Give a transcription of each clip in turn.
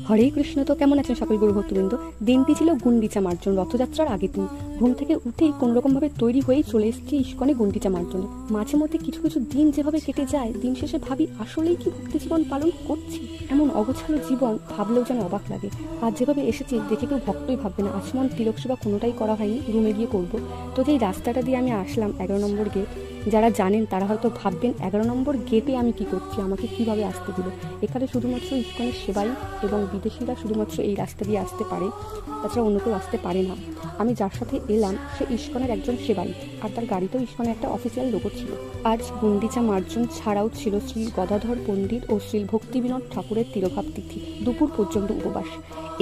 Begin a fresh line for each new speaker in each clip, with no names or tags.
হরে কৃষ্ণ। তো কেমন আছেন সকল গুরু ভক্তবৃন্দ? দিনটি ছিল গুন্ডিচা মার্জন, রথযাত্রার আগের দিন। ঘুম থেকে উঠেই কোনোরকমভাবে তৈরি হয়েই চলে এসেছি ইস্কনে গুন্ডিচা মার্জনে। মাঝে মধ্যে কিছু কিছু দিন যেভাবে কেটে যায়, দিন শেষে ভাবি আসলেই কি ভক্তি জীবন পালন করছি? এমন অগোছালো জীবন ভাবলেও যেন অবাক লাগে। আর যেভাবে এসেছি দেখে কেউ ভক্তই ভাববে না। আচমন তিলক সেবা কোনোটাই করা হয়নি, রুমে গিয়ে করবো। তো যেই রাস্তাটা দিয়ে আমি আসলাম 11 নম্বর গেট, যারা জানেন তারা হয়তো ভাববেন 11 নম্বর গেটে আমি কি করছি, আমাকে কিভাবে আসতে দিল। এখানে শুধুমাত্র ইস্কনের সেবাই এবং বিদেশিরা শুধুমাত্র এই রাস্তা দিয়ে আসতে পারে, তাছাড়া অন্য কেউ আসতে পারে না। আমি যার সাথে এলাম সে ইস্কনের একজন সেবাই, আর তার গাড়িতেও ইস্কনের একটা অফিসিয়াল লোগো ছিল। আজ গুন্ডিচা মার্জন ছাড়াও ছিল শ্রী গদাধর পণ্ডিত ও শ্রী ভক্তিবিনোদ ঠাকুরের তিরোভাব তিথি, দুপুর পর্যন্ত উপবাস।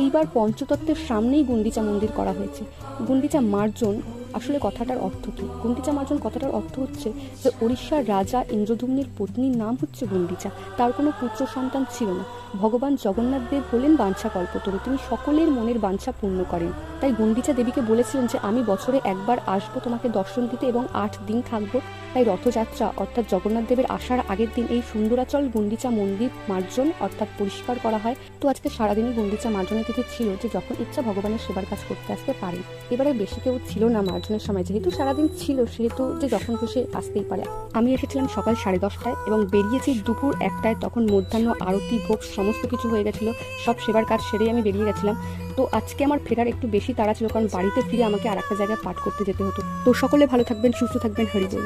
এইবার পঞ্চতত্ত্বের সামনেই গুন্ডিচা মন্দির করা হয়েছে। গুন্ডিচা মার্জন আসলে কথাটার অর্থ কী? গুন্ডিচা মার্জন কথাটার অর্থ হচ্ছে যে ওড়িশার রাজা ইন্দ্রধুম্নের পত্নীর নাম হচ্ছে গুন্ডিচা। তার কোনো পুত্র সন্তান ছিল না। ভগবান জগন্নাথ দেব হলেন বাঞ্ছা কল্পতরু, তিনি সকলের মনের বাঞ্ছা পূর্ণ করেন। তাই গুন্ডিচা দেবীকে বলেছিলেন যে আমি বছরে একবার আসবো তোমাকে দর্শন দিতে এবং 8 দিন থাকবো। তাই রথযাত্রা অর্থাৎ জগন্নাথ দেবের আসার আগের দিন এই সুন্দরাচল গুন্ডিচা মন্দির মার্জন অর্থাৎ পরিষ্কার করা হয়। তো আজকে সারাদিনই গুন্ডিচা মার্জনের তিথি ছিল, যে যখন ইচ্ছা ভগবানের সেবার কাজ করতে আসতে পারে। এবারে বেশি কেউ ছিল না মার্জনের সময়, যেহেতু সারাদিন ছিল সেহেতু যে যখন খুশি আসতেই পারে। আমি এসেছিলাম সকাল 10:30টায় এবং বেরিয়েছি দুপুর 1টায়। তখন মধ্যাহ্ন আরতি ভোগ সমস্ত কিছু হয়ে গেছিলো, সব সেবার কাজ সেরেই আমি বেরিয়ে গেছিলাম। তো আজকে আমার ফেরার একটু বেশি তাড়া ছিল, কারণ বাড়িতে ফিরে আমাকে আর একটা জায়গায় পাঠ করতে যেতে হতো। তো সকলে ভালো থাকবেন, সুস্থ থাকবেন, হরি বল।